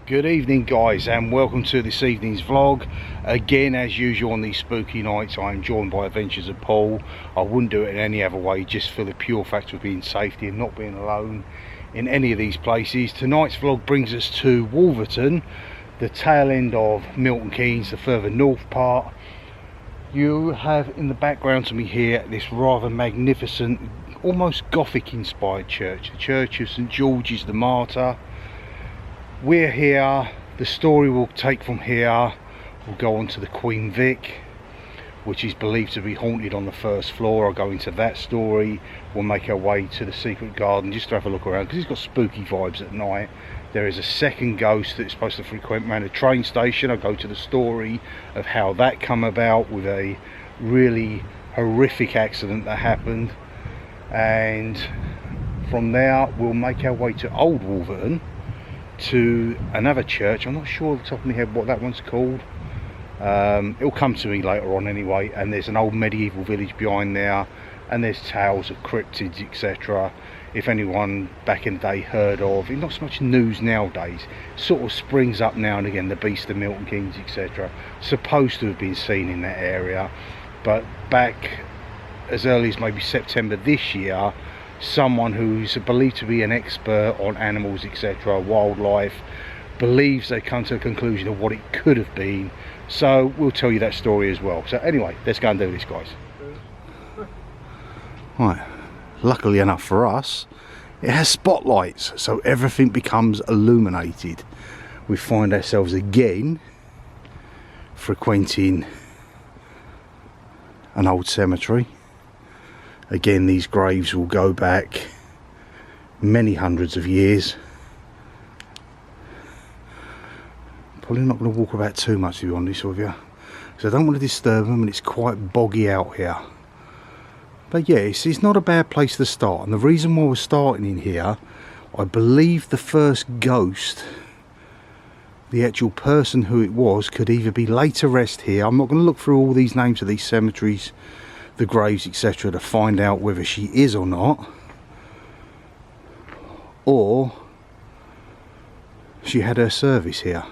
Good evening guys, and welcome to this evening's vlog. Again, as usual on these spooky nights, I am joined by Adventures of Paul. I wouldn't do it in any other way, just for the pure fact of being safety and not being alone in any of these places. Tonight's vlog brings us to Wolverton, the tail end of Milton Keynes, the further north part. You have in the background to me here this rather magnificent, almost Gothic inspired church, the Church of St George's the Martyr. We're here, the story will take from here. We'll go on to the Queen Vic, which is believed to be haunted on the first floor. I'll go into that story. We'll make our way to the secret garden just to have a look around, because it's got spooky vibes at night. There is a second ghost that's supposed to frequent around a train station. I'll go to the story of how that come about with a really horrific accident that happened. And from there we'll make our way to Old Wolverton, to another church. I'm not sure off the top of my head what that one's called. It'll come to me later on anyway. And there's an old medieval village behind there, and there's tales of cryptids, etc. If anyone back in the day heard of it, not so much news nowadays, sort of springs up now and again, the beast of Milton Keynes, etc. Supposed to have been seen in that area, but back as early as maybe September this year, someone who's believed to be an expert on animals, etc., wildlife, believes they come to a conclusion of what it could have been. So we'll tell you that story as well. So anyway, let's go and do this, guys. Right, luckily enough for us, it has spotlights, so everything becomes illuminated. We find ourselves again frequenting an old cemetery. Again, these graves will go back many hundreds of years. Probably not going to walk about too much, to be honest with you, so I don't want to disturb them, and it's quite boggy out here. But yeah, it's not a bad place to start. And the reason why we're starting in here, I believe the first ghost, the actual person who it was, could either be laid to rest here. I'm not going to look through all these names of these cemeteries, the graves, etc., to find out whether she is or not, or she had her service here,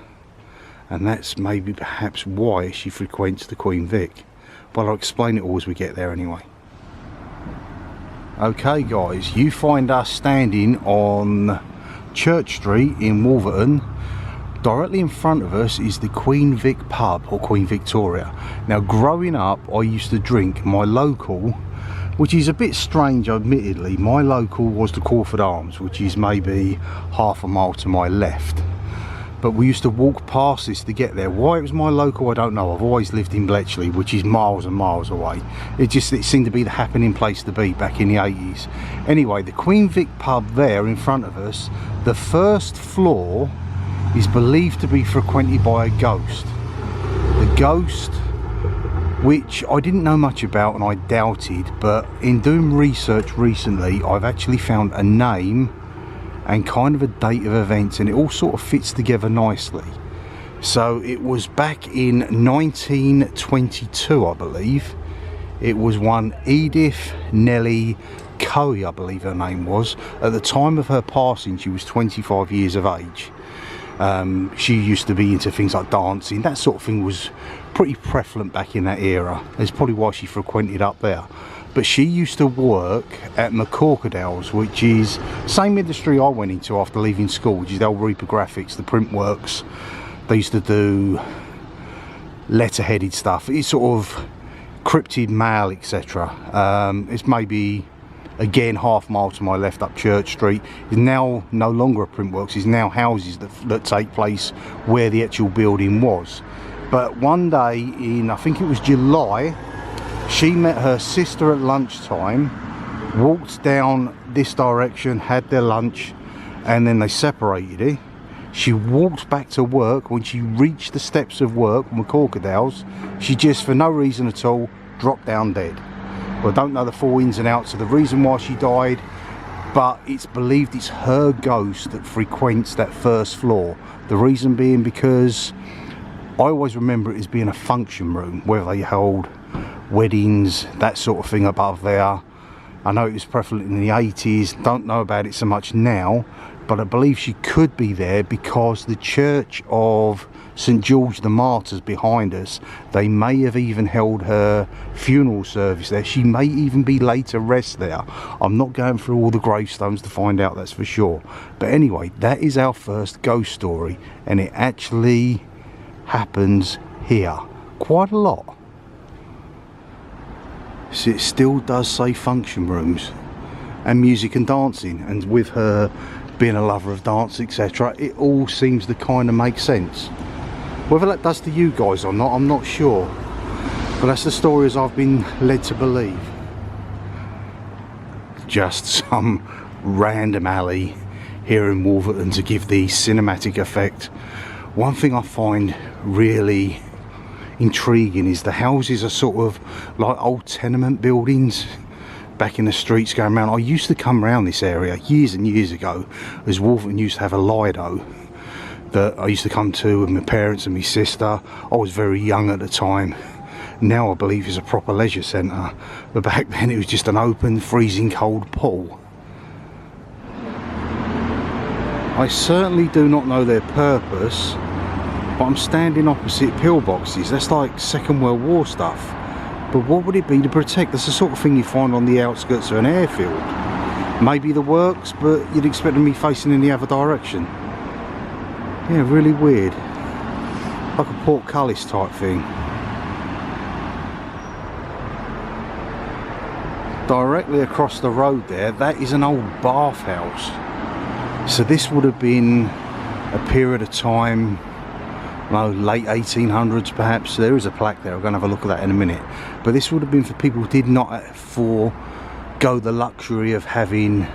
and that's maybe perhaps why she frequents the Queen Vic. But I'll explain it all as we get there anyway. Okay guys, you find us standing on Church Street in Wolverton. Directly in front of us is the Queen Vic pub, or Queen Victoria. Now, growing up, I used to drink my local, which is a bit strange admittedly, my local was the Crawford Arms, which is maybe half a mile to my left. But we used to walk past this to get there. Why it was my local, I don't know. I've always lived in Bletchley, which is miles and miles away. It seemed to be the happening place to be back in the 80s. Anyway, the Queen Vic pub there in front of us, the first floor is believed to be frequented by a ghost. The ghost, which I didn't know much about and I doubted, but in doing research recently, I've actually found a name and kind of a date of events, and it all sort of fits together nicely. So it was back in 1922, I believe. It was one Edith Nellie Coe, I believe her name was. At the time of her passing, she was 25 years of age. She used to be into things like dancing. That sort of thing was pretty prevalent back in that era. That's probably why she frequented up there. But she used to work at McCorkadale's, which is the same industry I went into after leaving school, which is the old reprographics, the print works. They used to do letter-headed stuff. It's sort of cryptid mail, etc. It's maybe, again, half mile to my left up Church Street. Is now no longer a print works. It's now houses that take place where the actual building was. But one day in, I think it was July, she met her sister at lunchtime, walked down this direction, had their lunch, and then they separated. She walked back to work. When she reached the steps of work, McCorkadale's, she just, for no reason at all, dropped down dead. Well, I don't know the full ins and outs of the reason why she died, but it's believed it's her ghost that frequents that first floor. The reason being because I always remember it as being a function room where they held weddings, that sort of thing above there. I know it was prevalent in the 80s, don't know about it so much now, but I believe she could be there because the church of St George the Martyr's behind us, they may have even held her funeral service there. She may even be laid to rest there. I'm not going through all the gravestones to find out, that's for sure. But anyway, that is our first ghost story, and it actually happens here quite a lot. So it still does say function rooms and music and dancing, and with her being a lover of dance, etc., it all seems to kind of make sense. Whether that does to you guys or not, I'm not sure, but that's the story as I've been led to believe. Just some random alley here in Wolverton to give the cinematic effect. One thing I find really intriguing is the houses are sort of like old tenement buildings back in the streets going around. I used to come around this area years and years ago, as Wolverton used to have a Lido that I used to come to with my parents and my sister. I was very young at the time. Now I believe it's a proper leisure centre, but back then it was just an open, freezing cold pool. I certainly do not know their purpose, but I'm standing opposite pillboxes. That's like Second World War stuff. But what would it be to protect? That's the sort of thing you find on the outskirts of an airfield. Maybe the works, but you'd expect them to be facing in the other direction. Yeah, really weird. Like a portcullis type thing. Directly across the road there, that is an old bathhouse. So this would have been a period of time, no, late 1800s perhaps. There is a plaque there, I'm going to have a look at that in a minute. But this would have been for people who did not forego the luxury of having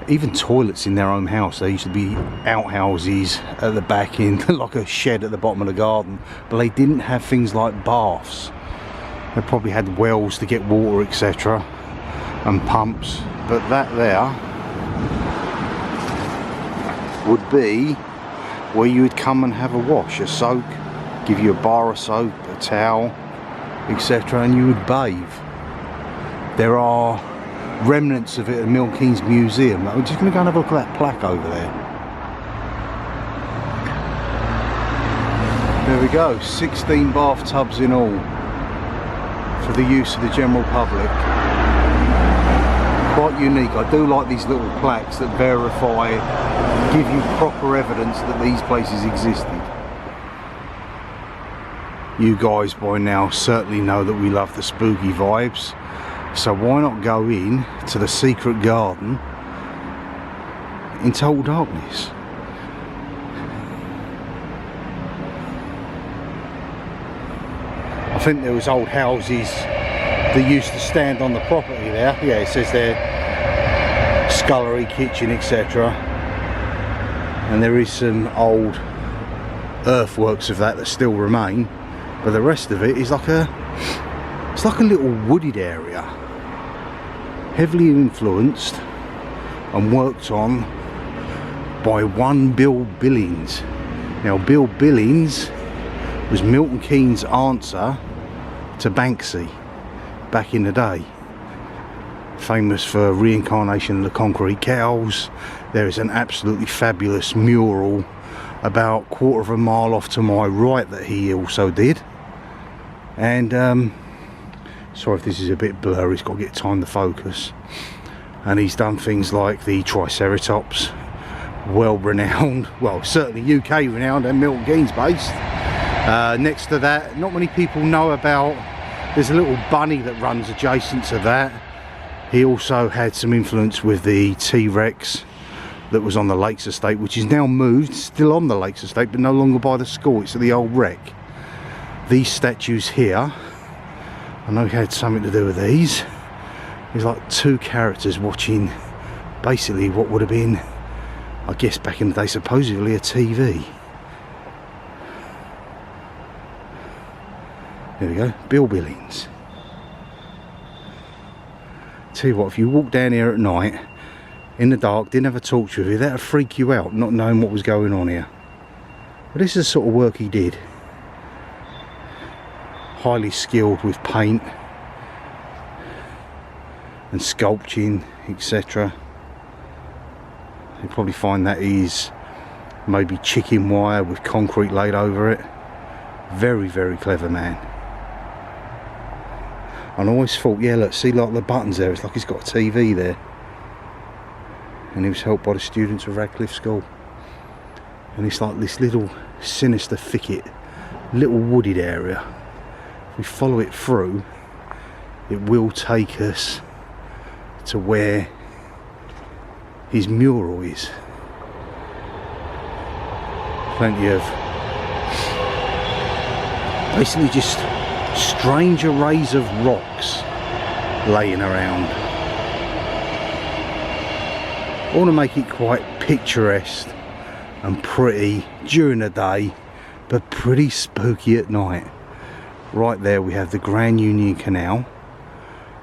even toilets in their own house. There used to be outhouses at the back in like a shed at the bottom of the garden, but they didn't have things like baths. They probably had wells to get water, etc., and pumps. But that there would be where you would come and have a wash, a soak, give you a bar of soap, a towel, etc., and you would bathe. There are remnants of it at Milton Keynes Museum. I'm just going to go and have a look at that plaque over there. There we go, 16 bathtubs in all for the use of the general public. Quite unique. I do like these little plaques that verify, give you proper evidence that these places existed. You guys by now certainly know that we love the spooky vibes, so why not go in to the secret garden in total darkness? I think there was old houses that used to stand on the property there. Yeah, it says there scullery, kitchen, etc. And there is some old earthworks of that still remain, but the rest of it is like it's like a little wooded area, heavily influenced and worked on by one Bill Billings. Now Bill Billings was Milton Keynes' answer to Banksy back in the day. Famous for reincarnation of the concrete cows. There is an absolutely fabulous mural about a quarter of a mile off to my right that he also did. And sorry if this is a bit blurry, it's got to get time to focus. And he's done things like the Triceratops, well renowned, well certainly UK renowned and Milton Keynes based. Next to that, not many people know about, there's a little bunny that runs adjacent to that. He also had some influence with the T-Rex that was on the Lakes Estate, which is now moved, still on the Lakes Estate, but no longer by the school, it's at the old wreck. These statues here, I know he had something to do with these. There's like two characters watching basically what would have been, I guess back in the day, supposedly a TV. There we go, Bill Billings. Tell you what, if you walk down here at night in the dark, didn't have a torch with you, that'd freak you out, not knowing what was going on here. But this is the sort of work he did. Highly skilled with paint and sculpting, etc. You'll probably find that is maybe chicken wire with concrete laid over it. Very, very clever man. And I always thought, yeah, look, see like the buttons there, it's like he's got a TV there. And he was helped by the students of Radcliffe School. And it's like this little sinister thicket, little wooded area. If we follow it through, it will take us to where his mural is. Plenty of basically just strange arrays of rocks laying around. I want to make it quite picturesque and pretty during the day, but pretty spooky at night. Right there we have the Grand Union Canal,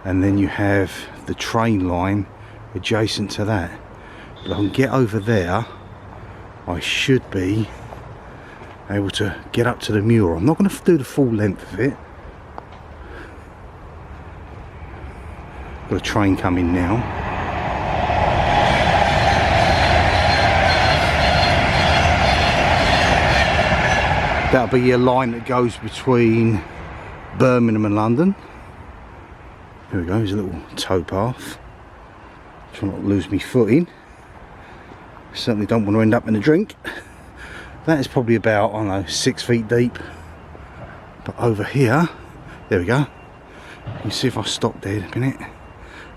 and then you have the train line adjacent to that. But I can get over there, I should be able to get up to the mural. I'm not going to do the full length of it. Got a train coming now. That'll be a line that goes between Birmingham and London. Here we go, there's a little towpath. Try not to lose me footing. Certainly don't want to end up in a drink. That is probably about, I don't know, 6 feet deep. But over here, there we go. You can see if I stop there in a minute.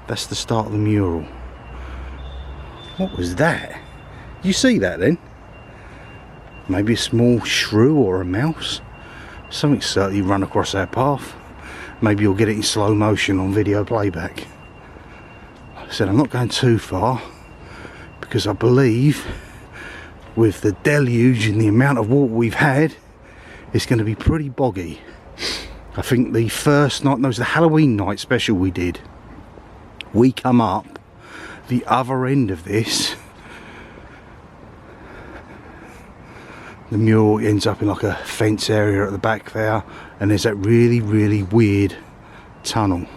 That's the start of the mural. What was that? Did you see that then? Maybe a small shrew or a mouse. Something certainly run across our path. Maybe you'll get it in slow motion on video playback. Like I said, I'm not going too far because I believe with the deluge and the amount of water we've had, it's going to be pretty boggy. I think the first night, no, it was the Halloween night special we did. We come up the other end of this. The mural ends up in like a fence area at the back there, and there's that really, really weird tunnel.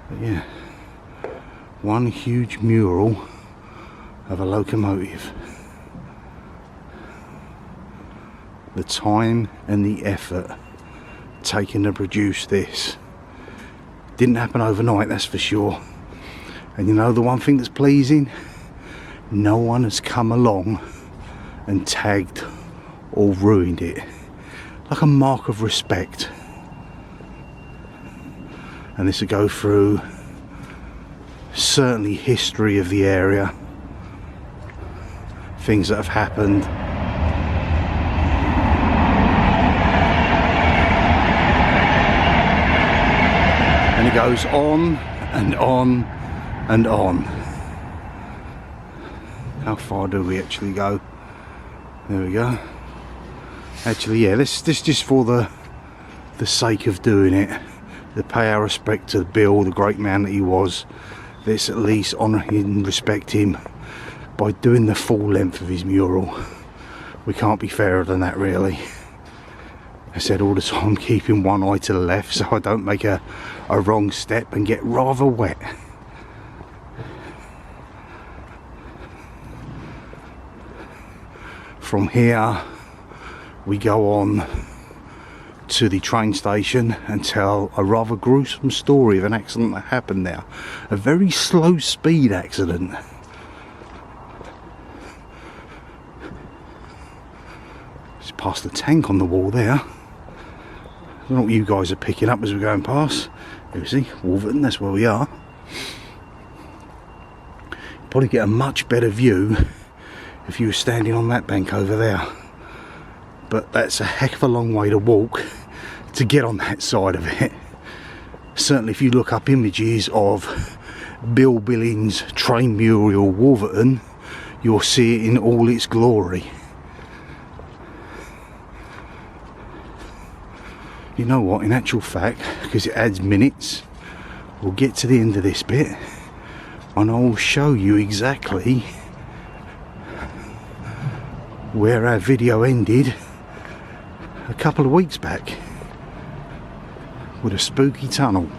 But yeah, one huge mural of a locomotive. The time and the effort taken to produce this didn't happen overnight, that's for sure. And you know the one thing that's pleasing, no one has come along and tagged or ruined it. Like a mark of respect. And this will go through certainly history of the area, things that have happened. And it goes on and on and on. How far do we actually go? There we go. Actually, yeah, this just for the sake of doing it, to pay our respect to Bill, the great man that he was. Let's at least honour him and respect him by doing the full length of his mural. We can't be fairer than that, really. I said all the time, keeping one eye to the left so I don't make a wrong step and get rather wet. From here we go on to the train station and tell a rather gruesome story of an accident that happened there. A very slow speed accident. Just past the tank on the wall there. I don't know what you guys are picking up as we're going past. Here we see Wolverton, that's where we are. Probably get a much better view if you were standing on that bank over there. But that's a heck of a long way to walk to get on that side of it. Certainly if you look up images of Bill Billings' train mural Wolverton, you'll see it in all its glory. You know what, in actual fact, because it adds minutes, we'll get to the end of this bit and I'll show you exactly where our video ended a couple of weeks back with a spooky tunnel.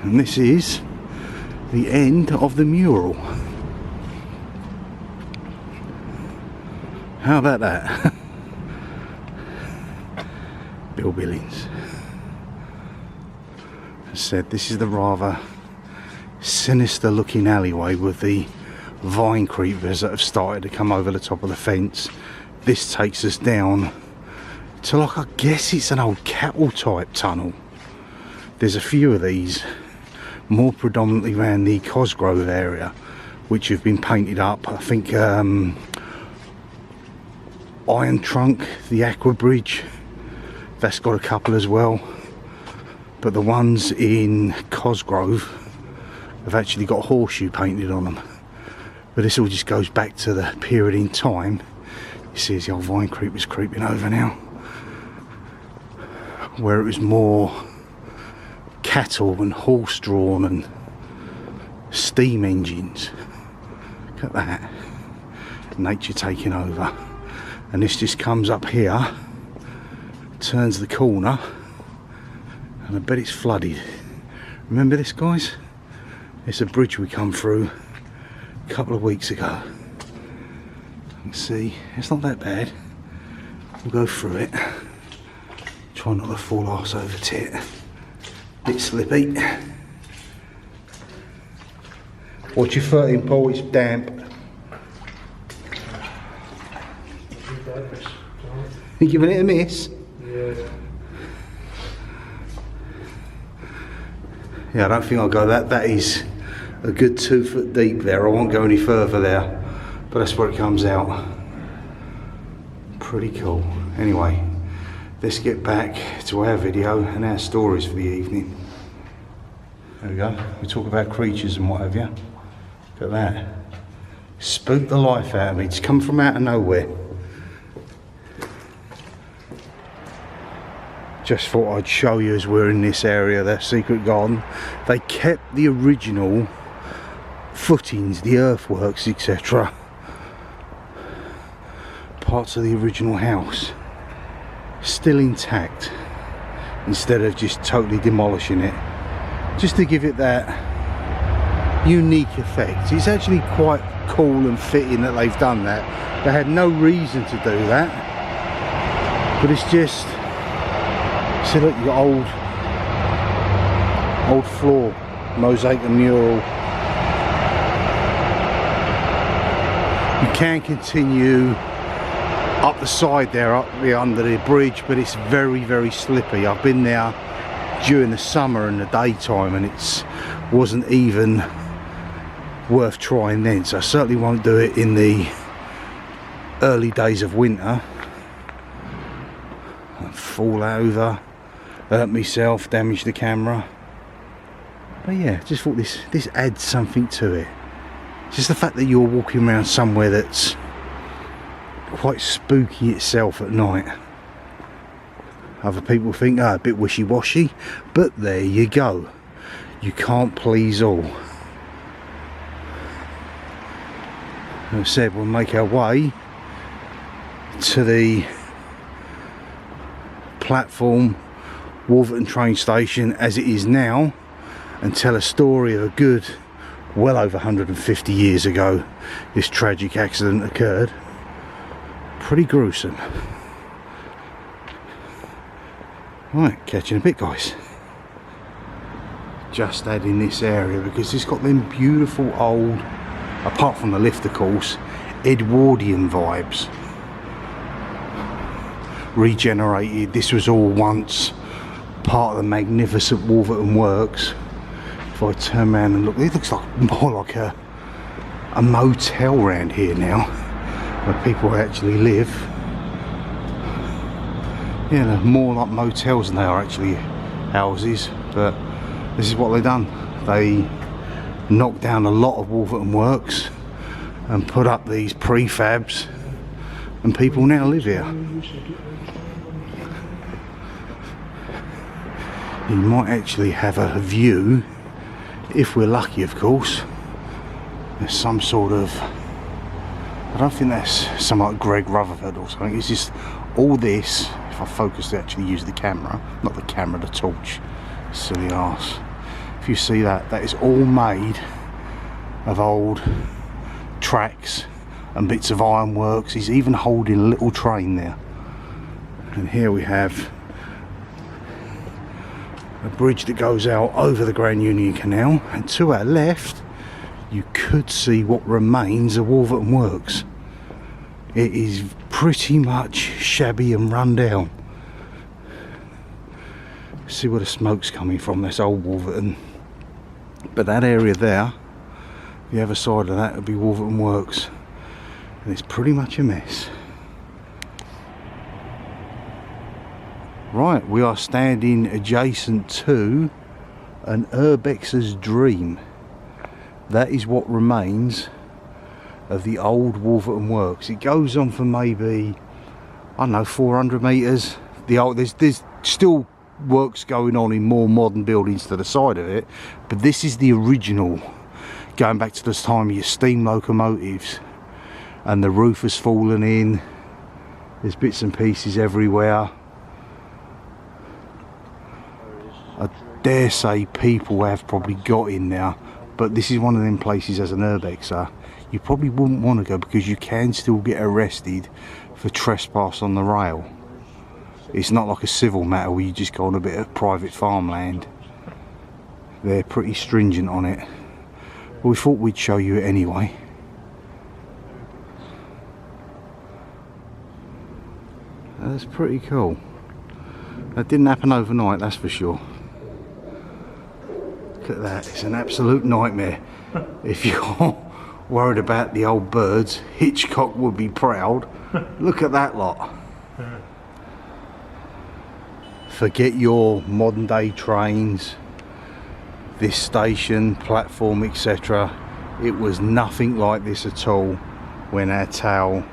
And this is the end of the mural. How about that? Bill Billings. As said, this is the rather sinister looking alleyway with the vine creepers that have started to come over the top of the fence. This takes us down to, like, I guess it's an old cattle type tunnel. There's a few of these, more predominantly around the Cosgrove area, which have been painted up. I think Iron Trunk, the Aqua Bridge, that's got a couple as well. But the ones in Cosgrove have actually got horseshoe painted on them. But this all just goes back to the period in time. You see, as the old vine creepers creeping over now, where it was more cattle and horse drawn and steam engines. Look at that, nature taking over. And this just comes up here, turns the corner, and I bet it's flooded. Remember this, guys? It's a bridge we come through a couple of weeks ago. You can see it's not that bad. We'll go through it. Try not to fall arse over tit. Bit slippy. Watch your footing, Paul, it's damp. You giving it a miss? Yeah. Yeah, I don't think I'll go that. That is a good 2 foot deep there. I won't go any further there, but that's where it comes out. Pretty cool. Anyway, let's get back to our video and our stories for the evening. There we go. We talk about creatures and what have you. Look at that. Spooked the life out of me. It's come from out of nowhere. Just thought I'd show you, as we're in this area, their secret garden. They kept the original footings, the earthworks, etc. Parts of the original house still intact, instead of just totally demolishing it, just to give it that unique effect. It's actually quite cool and fitting that they've done that. They had no reason to do that, but it's just, see, look, you've got old floor, mosaic and mural. You can continue up the side there, up the under the bridge, but it's very, very slippy. I've been there during the summer in the daytime, and it wasn't even worth trying then. So I certainly won't do it in the early days of winter. I'll fall over, hurt myself, damage the camera. But yeah, just thought this adds something to it. It's just the fact that you're walking around somewhere that's quite spooky itself at night. Other people think, oh, a bit wishy-washy, but there you go. You can't please all. As I said, we'll make our way to the platform, Wolverton train station as it is now, and tell a story of a good, well over 150 years ago this tragic accident occurred. Pretty gruesome. Right, catching a bit, guys. Just adding this area because it's got them beautiful old, apart from the lift of course, Edwardian vibes. Regenerated. This was all once part of the magnificent Wolverton works. If I turn around and look, it looks like more like a motel around here now, where people actually live. Yeah, they're more like motels than they are actually houses, but this is what they've done. They knocked down a lot of Wolverton works and put up these prefabs, and people now live here. You might actually have a view, if we're lucky of course. There's some sort of, I don't think that's some like Greg Rutherford or something. It's just all this, if I focus to actually use the camera, not the camera, the torch, silly arse. If if you see that, that is all made of old tracks and bits of ironworks. He's even holding a little train there. And here we have a bridge that goes out over the Grand Union Canal, and to our left you could see what remains of Wolverton Works. It is pretty much shabby and run down. See where the smoke's coming from, that's old Wolverton. But that area there, the other side of that would be Wolverton Works, and it's pretty much a mess. Right, we are standing adjacent to an urbexer's dream. That is what remains of the old Wolverton Works. It goes on for maybe, I don't know, 400 metres. There's still works going on in more modern buildings to the side of it, but this is the original, going back to this time of your steam locomotives, and the roof has fallen in. There's bits and pieces everywhere. I dare say people have probably got in there, but this is one of them places as an urbexer you probably wouldn't want to go, because you can still get arrested for trespass on the rail. It's not like a civil matter where you just go on a bit of private farmland. They're pretty stringent on it. But we thought we'd show you it anyway. That's pretty cool. That didn't happen overnight, that's for sure. Look at that, it's an absolute nightmare. If you're worried about the old birds, Hitchcock would be proud. Look at that lot. Forget your modern day trains, this station, platform, etc. It was nothing like this at all when our tale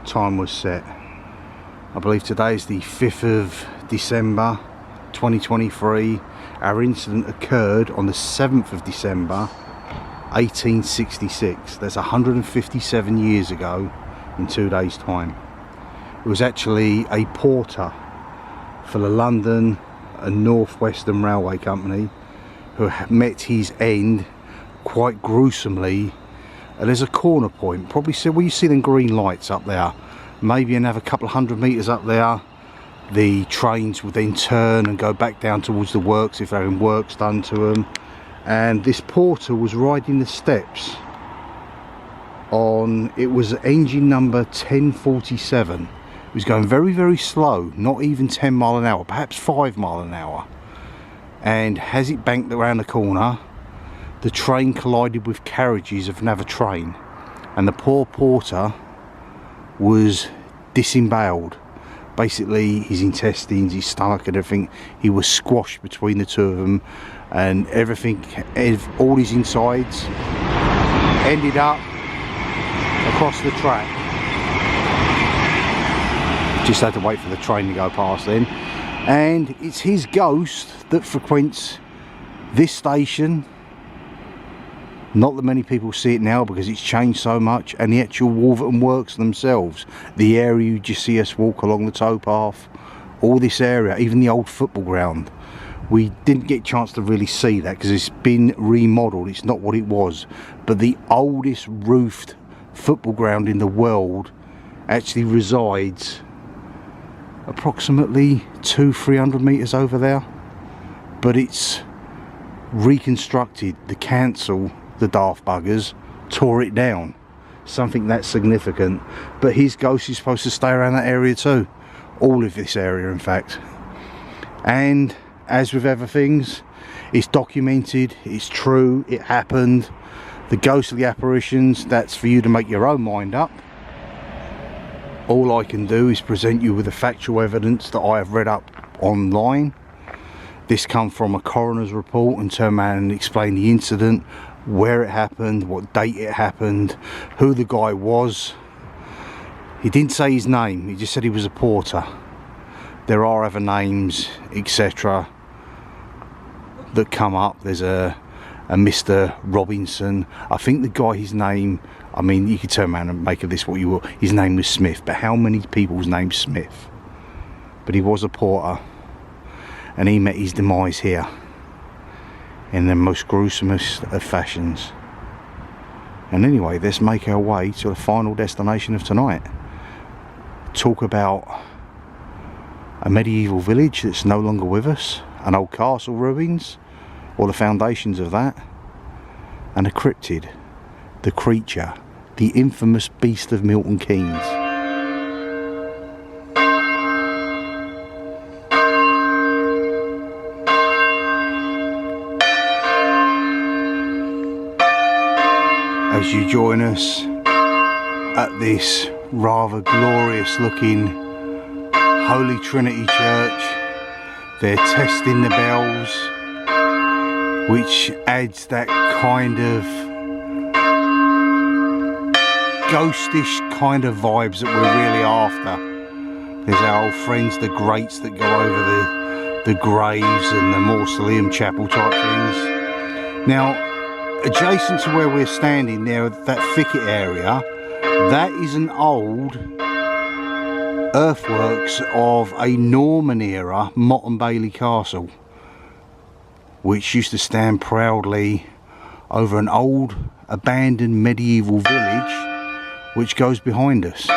time was set. I believe today is the 5th of December 2023. Our incident occurred on the 7th of December 1866. That's 157 years ago in 2 days time. It was actually a porter for the London and North Western Railway Company who met his end quite gruesomely. And there's a corner point, probably see where you see them green lights up there, maybe another couple of 100 metres up there. The trains would then turn and go back down towards the works if they're having works done to them. And this porter was riding the steps on, it was engine number 1047. It was going very, very slow, not even 10 mile an hour, perhaps 5 mile an hour. And as it banked around the corner, the train collided with carriages of another train, and the poor porter was disemboweled. Basically his intestines, his stomach and everything, he was squashed between the two of them, and everything, all his insides ended up across the track. Just had to wait for the train to go past then. And it's his ghost that frequents this station. Not that many people see it now because it's changed so much, and the actual Wolverton Works themselves, the area you just see us walk along the towpath, all this area, even the old football ground, we didn't get a chance to really see that because it's been remodelled. It's not what it was, but the oldest roofed football ground in the world actually resides approximately 200-300 metres over there, but it's reconstructed. The council, the daft buggers, tore it down. Something that's significant. But his ghost is supposed to stay around that area too, all of this area in fact. And as with other things, it's documented, it's true, it happened. The ghostly apparitions, that's for you to make your own mind up. All I can do is present you with the factual evidence that I have read up online. This come from a coroner's report, and turn around and explain the incident, where it happened, what date it happened, who the guy was. He didn't say his name, he just said he was a porter. There are other names, etc. that come up. There's a Mr. Robinson. I think the guy, his name, I mean, you could turn around and make of this what you will. His name was Smith, but how many people's name's Smith? But he was a porter, and he met his demise here in the most gruesomest of fashions. And anyway, let's make our way to the final destination of tonight. Talk about a medieval village that's no longer with us, an old castle ruins, or the foundations of that, and a cryptid, the creature, the infamous beast of Milton Keynes. As you join us at this rather glorious looking Holy Trinity Church, they're testing the bells, which adds that kind of ghostish kind of vibes that we're really after. There's our old friends, the grates that go over the graves and the mausoleum chapel type things. Now, adjacent to where we're standing there, that thicket area, that is an old earthworks of a Norman era Motte and Bailey castle, which used to stand proudly over an old abandoned medieval village which goes behind us.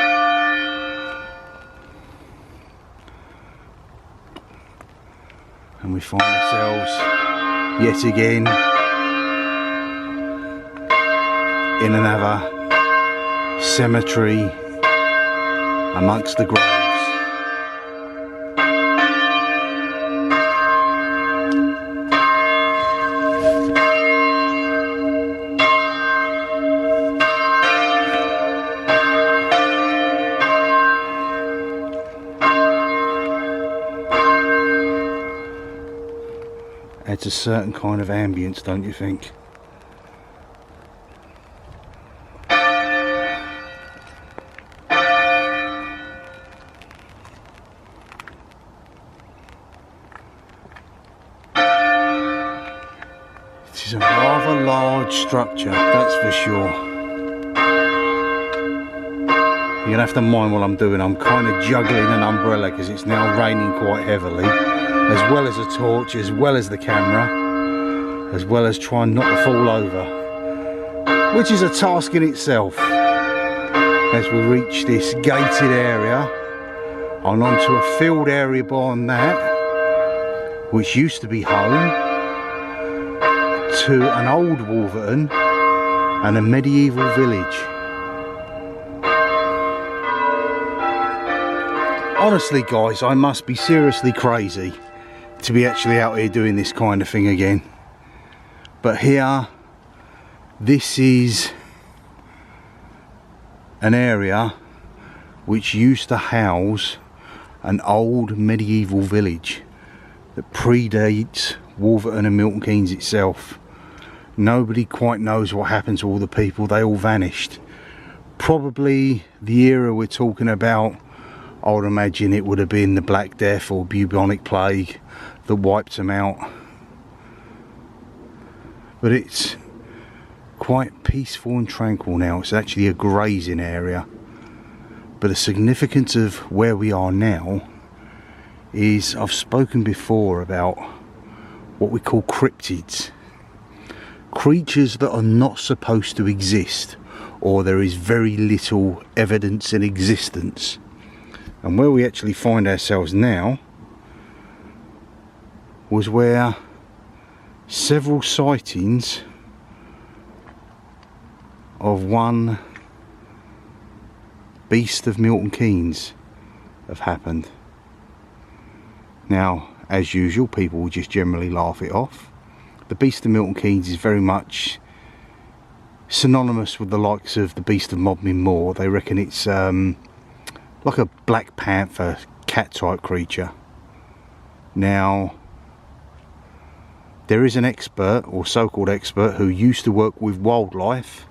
And we find ourselves yet again in another cemetery amongst the graves. Adds a certain kind of ambience, don't you think? It is a rather large structure, that's for sure. You're gonna have to mind what I'm doing. I'm kind of juggling an umbrella because it's now raining quite heavily, as well as a torch, as well as the camera, as well as trying not to fall over, which is a task in itself. As we reach this gated area and onto a field area beyond that, which used to be home to an old Wolverton and a medieval village. Honestly guys, I must be seriously crazy to be actually out here doing this kind of thing again. But here, this is an area which used to house an old medieval village that predates Wolverton and Milton Keynes itself. Nobody quite knows what happened to all the people. They all vanished. Probably the era we're talking about, I would imagine it would have been the Black Death or bubonic plague that wiped them out. But it's quite peaceful and tranquil now. It's actually a grazing area. But the significance of where we are now is, I've spoken before about what we call cryptids. Creatures that are not supposed to exist, or there is very little evidence in existence. And where we actually find ourselves now was where several sightings of one beast of Milton Keynes have happened. Now, as usual, people will just generally laugh it off. The beast of Milton Keynes is very much synonymous with the likes of the beast of Bodmin Moor. They reckon it's like a black panther cat type creature. Now, there is an expert, or so-called expert, who used to work with wildlife,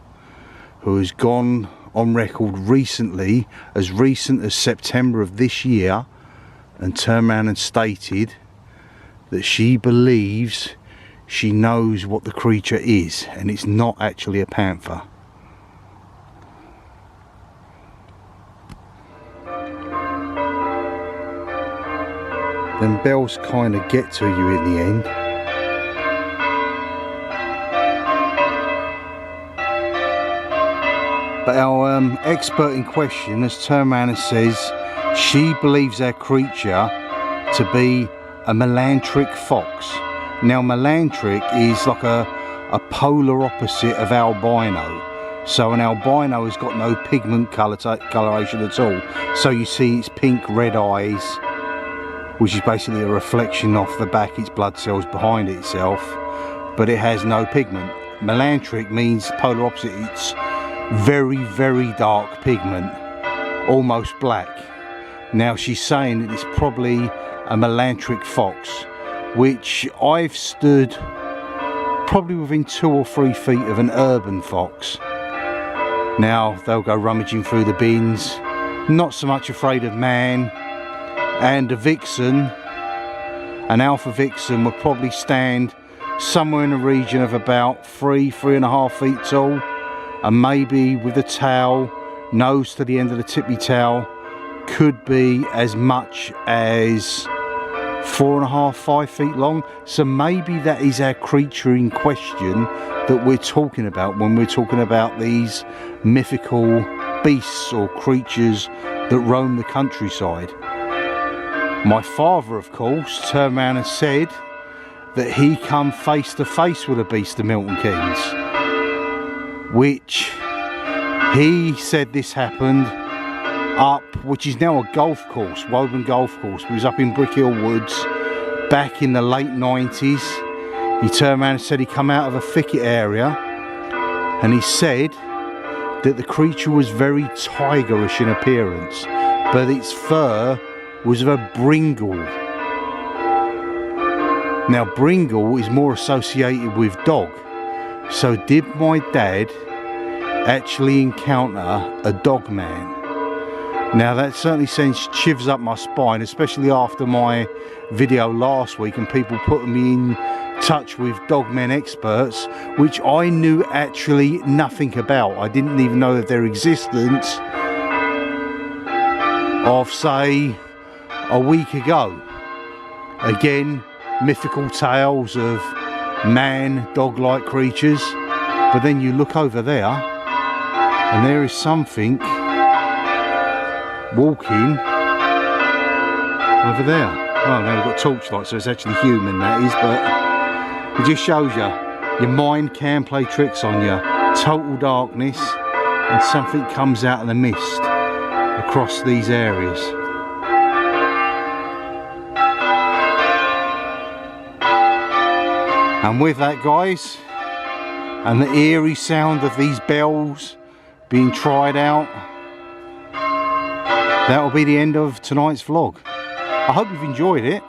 who has gone on record recently, as recent as September of this year, and turned around and stated that she believes she knows what the creature is, and it's not actually a panther. Them bells kind of get to you in the end. But our expert in question has turned around and says she believes our creature to be a melantric fox. Now melantric is like a polar opposite of albino. So an albino has got no pigment coloration at all. So you see its pink red eyes, which is basically a reflection off the back, its blood cells behind itself, but it has no pigment. Melantric means polar opposite. It's very, very dark pigment, almost black. Now she's saying that it's probably a melantric fox, which I've stood probably within 2 or 3 feet of an urban fox. Now they'll go rummaging through the bins, not so much afraid of man, and a vixen, an alpha vixen, would probably stand somewhere in the region of about 3.5 feet tall, and maybe with a tail, nose to the end of the tippy tail, could be as much as 4.5, 5 feet long. So maybe that is our creature in question that we're talking about when we're talking about these mythical beasts or creatures that roam the countryside. My father, of course, turned around and said that he come face to face with a beast of Milton Keynes, which he said this happened up, which is now a golf course, Wolverton Golf Course. It was up in Brick Hill Woods back in the late 90s. He turned around and said he come out of a thicket area, and he said that the creature was very tigerish in appearance, but its fur was of a brindle. Now brindle is more associated with dog. So did my dad actually encounter a dog man? Now that certainly sends shivers up my spine, especially after my video last week and people putting me in touch with dogmen experts, which I knew actually nothing about. I didn't even know of their existence of, say, a week ago. Again, mythical tales of man, dog-like creatures, but then you look over there and there is something walking over there. Oh, now we've got torchlight, so it's actually human, that is, but it just shows you your mind can play tricks on you. Total darkness, and something comes out of the mist across these areas. And with that, guys, and the eerie sound of these bells being tried out, that will be the end of tonight's vlog. I hope you've enjoyed it.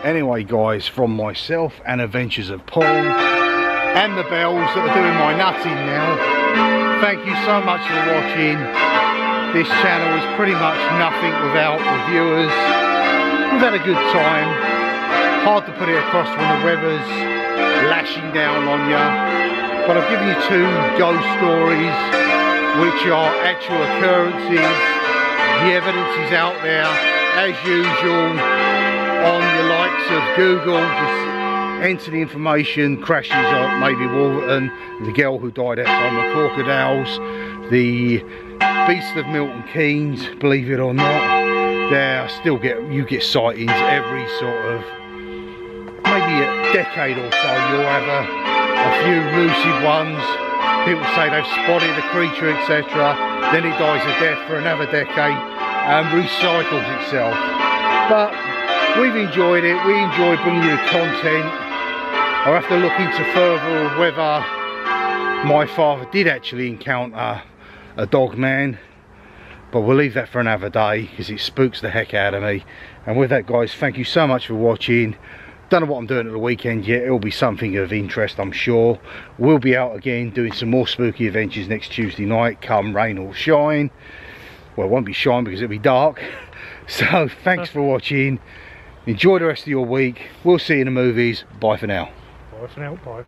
Anyway, guys, from myself and Adventures of Paul and the bells that are doing my nutting now, thank you so much for watching. This channel is pretty much nothing without reviewers. We've had a good time. Hard to put it across when the weather's lashing down on you. But I've given you 2 ghost stories, which are actual occurrences. The evidence is out there, as usual, on the likes of Google. Just enter the information, crashes at maybe Wolverton, the girl who died outside the crocodiles, the beast of Milton Keynes, believe it or not. You get sightings every sort of, maybe a decade or so. You'll have a few lucid ones. People say they've spotted a creature, etc. Then it dies a death for another decade and recycles itself. But we've enjoyed it. We enjoy bringing you the content. I'll have to look into further whether my father did actually encounter a dog man, but we'll leave that for another day because it spooks the heck out of me. And with that, guys, thank you so much for watching. Don't know what I'm doing at the weekend yet. It'll be something of interest, I'm sure. We'll be out again doing some more spooky adventures next Tuesday night, come rain or shine. Well, it won't be shine because it'll be dark. So thanks for watching. Enjoy the rest of your week. We'll see you in the movies. Bye for now. Bye for now. Bye.